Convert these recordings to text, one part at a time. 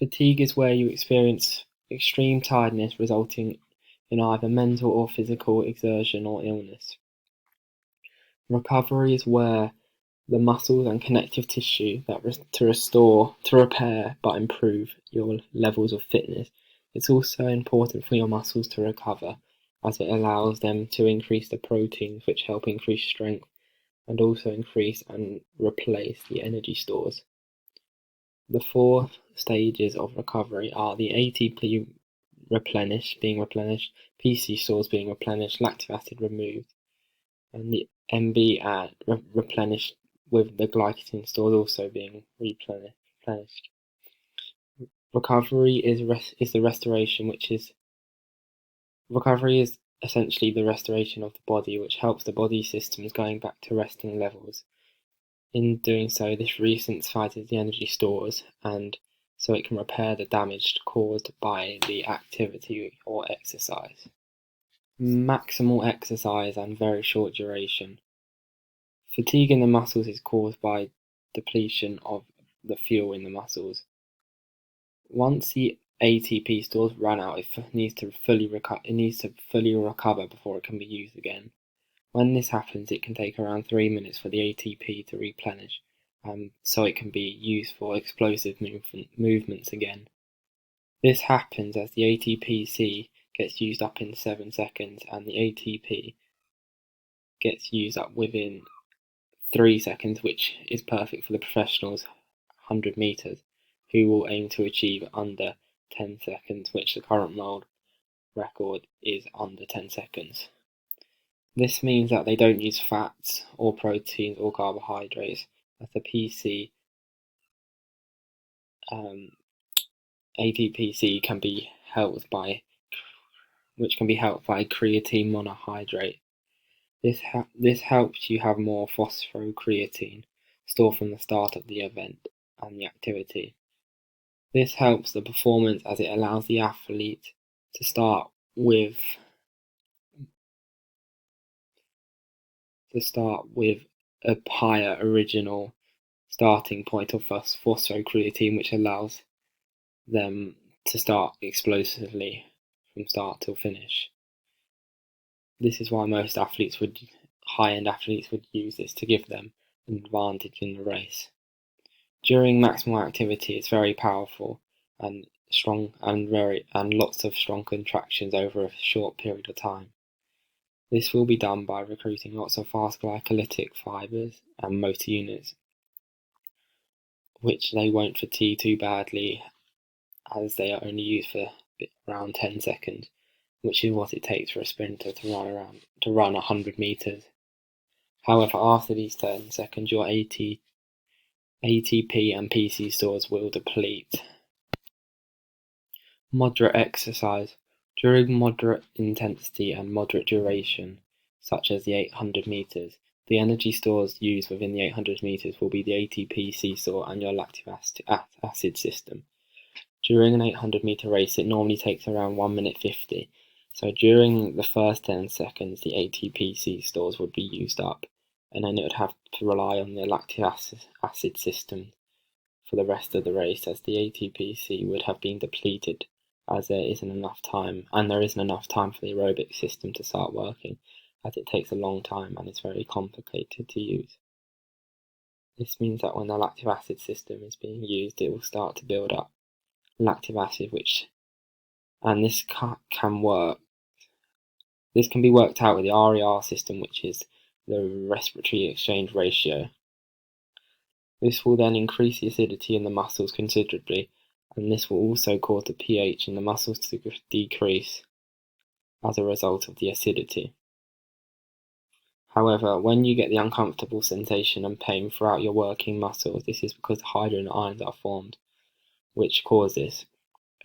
Fatigue is where you experience extreme tiredness resulting in either mental or physical exertion or illness. Recovery is where the muscles and connective tissue to repair but improve your levels of fitness. It's also important for your muscles to recover, as it allows them to increase the proteins which help increase strength and also increase and replace the energy stores. The four stages of recovery are the ATP being replenished, PC stores being replenished, lactic acid removed, and the MB replenished, with the glycogen stores also being replenished. Recovery is essentially the restoration of the body, which helps the body systems going back to resting levels. In doing so, this resynthesizes the energy stores, and so it can repair the damage caused by the activity or exercise. Maximal exercise and very short duration. Fatigue in the muscles is caused by depletion of the fuel in the muscles. Once the ATP stores run out, it needs to fully recover before it can be used again. When this happens, it can take around 3 minutes for the ATP to replenish, so it can be used for explosive movements again. This happens as the ATPC gets used up in 7 seconds and the ATP gets used up within 3 seconds, which is perfect for the professionals 100 meters, who will aim to achieve under 10 seconds, which the current world record is under 10 seconds. This means that they don't use fats or proteins or carbohydrates, as the ATPC can be helped by creatine monohydrate. This helps you have more phosphocreatine stored from the start of the event and the activity. This helps the performance as it allows the athlete to start with a higher original starting point of phosphocreatine, which allows them to start explosively from start till finish. This is why most high-end athletes would use this to give them an advantage in the race. During maximal activity, it's very powerful and strong and lots of strong contractions over a short period of time. This will be done by recruiting lots of fast glycolytic fibers and motor units, which they won't fatigue too badly, as they are only used for around 10 seconds, which is what it takes for a sprinter to run 100 meters. However, after these 10 seconds, your ATP and PC stores will deplete. Moderate exercise. During moderate intensity and moderate duration, such as the 800 meters, the energy stores used within the 800 meters will be the ATPC store and your lactic acid system. During an 800 meter race, it normally takes around 1 minute 50. So during the first 10 seconds, the ATPC stores would be used up, and then it would have to rely on the lactic acid system for the rest of the race, as the ATPC would have been depleted, as there isn't enough time for the aerobic system to start working, as it takes a long time and it's very complicated to use. This means that when the lactic acid system is being used, it will start to build up lactic acid, this can be worked out with the RER system, which is the respiratory exchange ratio. This will then increase the acidity in the muscles considerably, and this will also cause the pH in the muscles to decrease as a result of the acidity. However, when you get the uncomfortable sensation and pain throughout your working muscles, this is because hydrogen ions are formed, which cause this,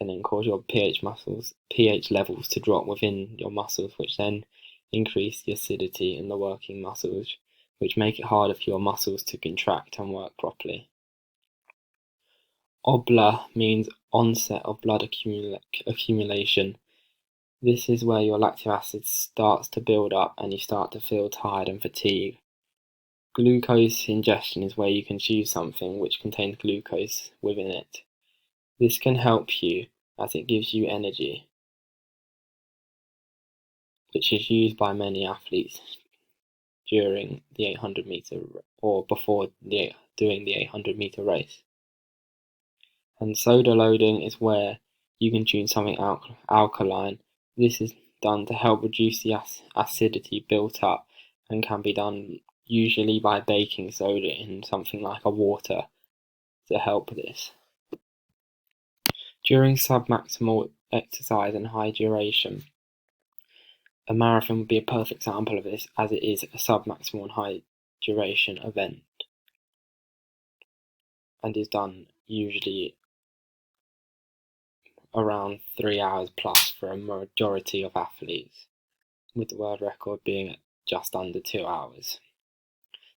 and then cause your pH levels to drop within your muscles, which then increase the acidity in the working muscles, which make it harder for your muscles to contract and work properly. Obla means onset of blood accumulation. This is where your lactic acid starts to build up and you start to feel tired and fatigued. Glucose ingestion is where you consume something which contains glucose within it. This can help you as it gives you energy, which is used by many athletes during the 800 meter or before doing the 800 meter race. And soda loading is where you can tune something alkaline. This is done to help reduce the acidity built up, and can be done usually by baking soda in something like a water to help this. During submaximal exercise and high duration, a marathon would be a perfect example of this, as it is a submaximal and high duration event and is done usually around 3 hours plus for a majority of athletes, with the world record being at just under 2 hours.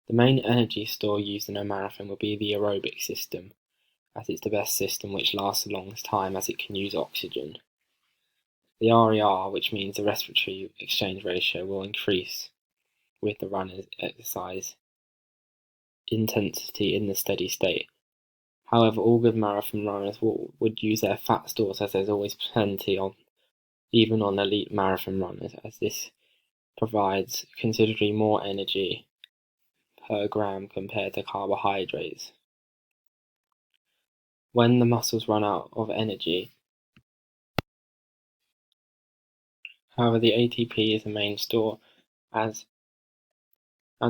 The main energy store used in a marathon will be the aerobic system, as it's the best system which lasts the longest time, as it can use oxygen. The RER, which means the respiratory exchange ratio, will increase with the runner's exercise intensity in the steady state. However, all good marathon runners would use their fat stores, as there's always plenty of, even on elite marathon runners, as this provides considerably more energy per gram compared to carbohydrates. When the muscles run out of energy, however, the ATP is the main store, and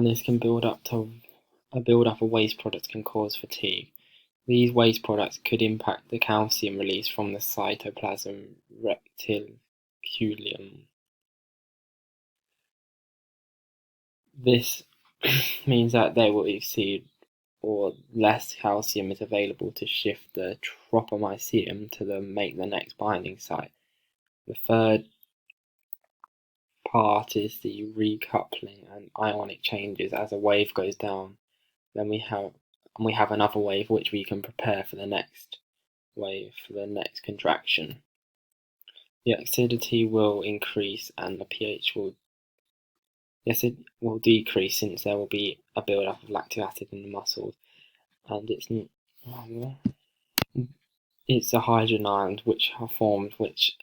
this can build up of waste products can cause fatigue. These waste products could impact the calcium release from the cytoplasm reticulum. This means that they will exceed, or less calcium is available to shift the tropomycin to make the next binding site. The third part is the recoupling and ionic changes. As a wave goes down, then we have another wave which we can prepare for the next wave, for the next contraction. The acidity will increase and the pH will decrease, since there will be a build-up of lactic acid in the muscles, and it's the hydrogen ions which are formed which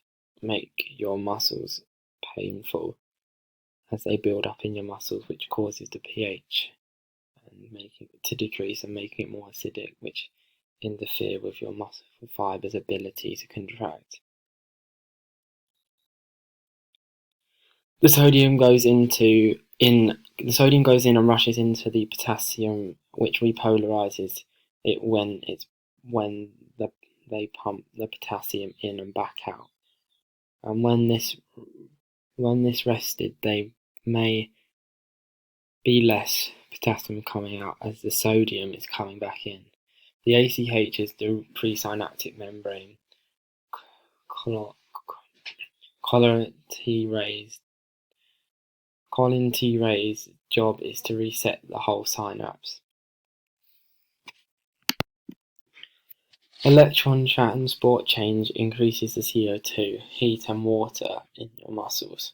make your muscles painful as they build up in your muscles, which causes the pH and making it to decrease and making it more acidic, which interfere with your muscle fibers' ability to contract. The sodium goes in and rushes into the potassium, which repolarizes it when they pump the potassium in and back out. And when this rested, they may be less potassium coming out as the sodium is coming back in. The ACH is the presynaptic membrane. Colin T. Ray's job is to reset the whole synapse. Electron transport change increases the CO2, heat and water in your muscles.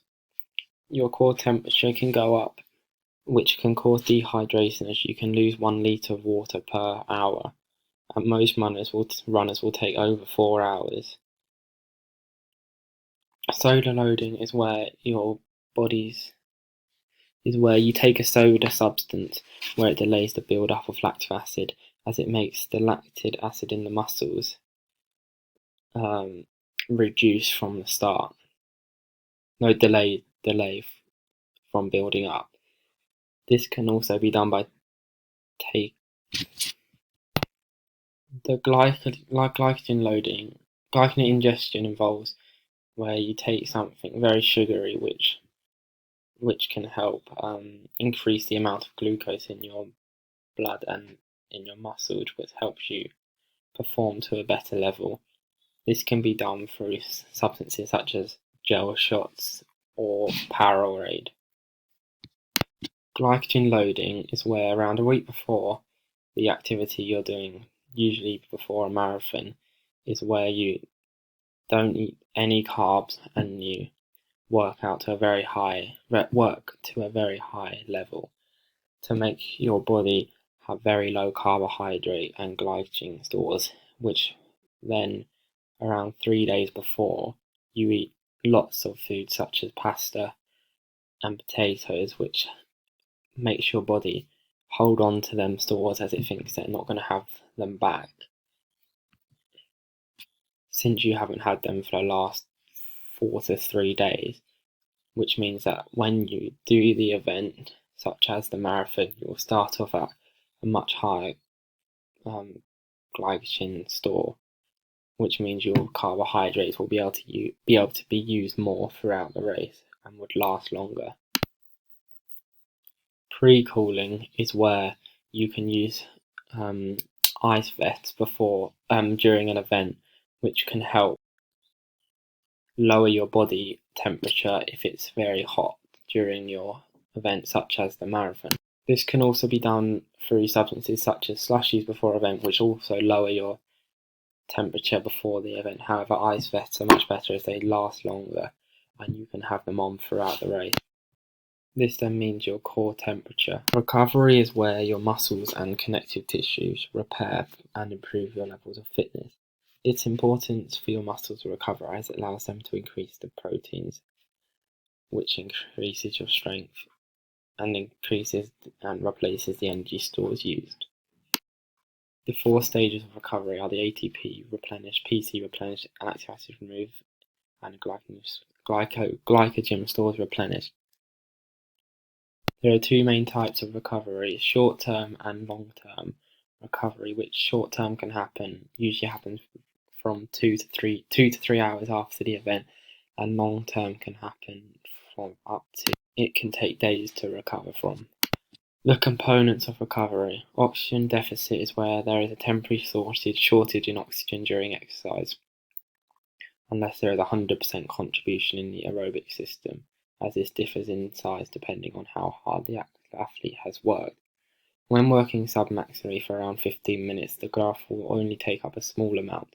Your core temperature can go up, which can cause dehydration, as you can lose 1 litre of water per hour, and most runners will take over 4 hours. Soda loading is where you take a soda substance where it delays the build-up of lactic acid, as it makes the lactic acid in the muscles reduce from the start. No, delay from building up. This can also be done by the glycogen loading. Glycogen ingestion involves where you take something very sugary, which can help increase the amount of glucose in your blood and in your muscles, which helps you perform to a better level. This can be done through substances such as gel shots or Powerade. Glycogen loading is where around a week before the activity you're doing, usually before a marathon, is where you don't eat any carbs and you work to a very high level to make your body have very low carbohydrate and glycogen stores, which then around 3 days before, you eat lots of food such as pasta and potatoes, which makes your body hold on to them stores as it thinks they're not going to have them back, since you haven't had them for the last 4 to 3 days, which means that when you do the event, such as the marathon, you'll start off at a much higher glycogen store, which means your carbohydrates will be able to be used more throughout the race and would last longer. Pre-cooling is where you can use ice vests before during an event, which can help lower your body temperature if it's very hot during your event, such as the marathon. This can also be done through substances such as slushies before event, which also lower your temperature before the event. However, ice vests are much better as they last longer and you can have them on throughout the race. This then means your core temperature. Recovery is where your muscles and connective tissues repair and improve your levels of fitness. It's important for your muscles to recover as it allows them to increase the proteins, which increases your strength and increases and replaces the energy stores used. The 4 stages of recovery are the ATP replenish, PC replenish, lactic acid remove, and glycogen stores replenish. There are 2 main types of recovery: short-term and long-term recovery, which short-term usually happens from 2 to 3 hours after the event, and long-term can happen from it can take days to recover from. The components of recovery. Oxygen deficit is where there is a temporary shortage in oxygen during exercise, unless there is 100% contribution in the aerobic system, as this differs in size depending on how hard the athlete has worked. When working submaximally for around 15 minutes, the graph will only take up a small amount.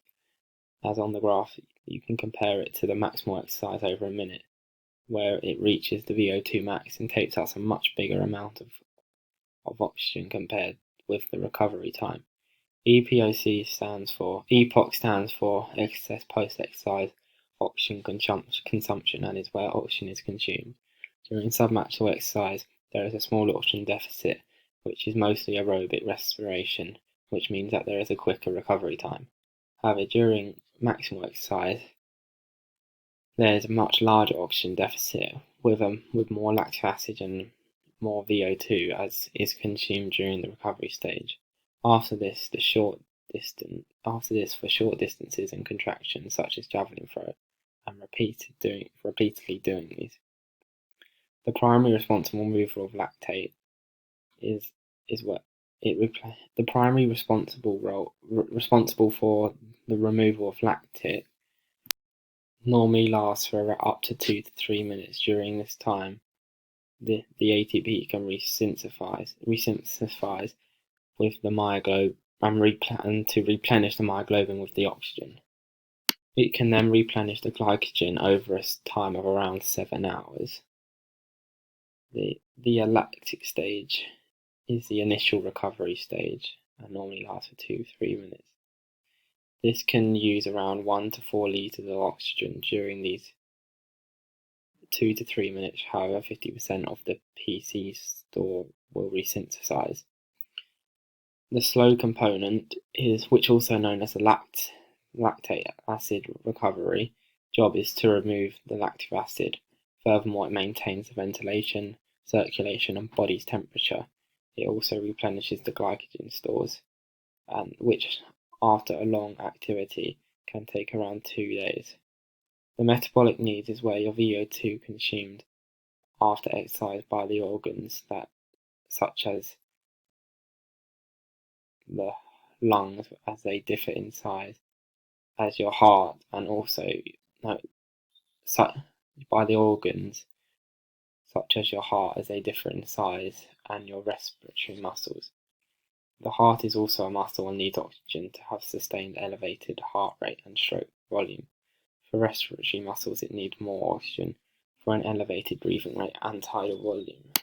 As on the graph, you can compare it to the maximal exercise over a minute, where it reaches the VO2 max and takes up a much bigger amount of oxygen compared with the recovery time. EPOC stands for excess post-exercise oxygen consumption, and is where oxygen is consumed. During submaximal exercise, there is a small oxygen deficit, which is mostly aerobic respiration, which means that there is a quicker recovery time. However, during maximal exercise, there is a much larger oxygen deficit with more lactic acid and more VO2 as is consumed during the recovery stage. After this, for short distances and contractions such as javelin throw, and repeatedly doing these. The primary responsible removal of lactate the primary responsible for the removal of lactate normally lasts for up to 2 to 3 minutes. During this time, the ATP can resynthesize with the myoglobin and to replenish the myoglobin with the oxygen. It can then replenish the glycogen over a time of around 7 hours. The alactic stage is the initial recovery stage and normally lasts for 2 to 3 minutes. This can use around 1 to 4 litres of oxygen during these 2 to 3 minutes. However, 50% of the PC store will resynthesize. The slow component which also known as the lactate acid recovery job is to remove the lactic acid. Furthermore, it maintains the ventilation, circulation, and body's temperature. It also replenishes the glycogen stores, which after a long activity can take around 2 days. The metabolic needs is where your VO2 consumed after exercise by the organs such as the lungs, as they differ in size as your heart, and also by the organs such as your heart as they differ in size, and your respiratory muscles. The heart is also a muscle and needs oxygen to have sustained elevated heart rate and stroke volume. For respiratory muscles, it needs more oxygen for an elevated breathing rate and tidal volume.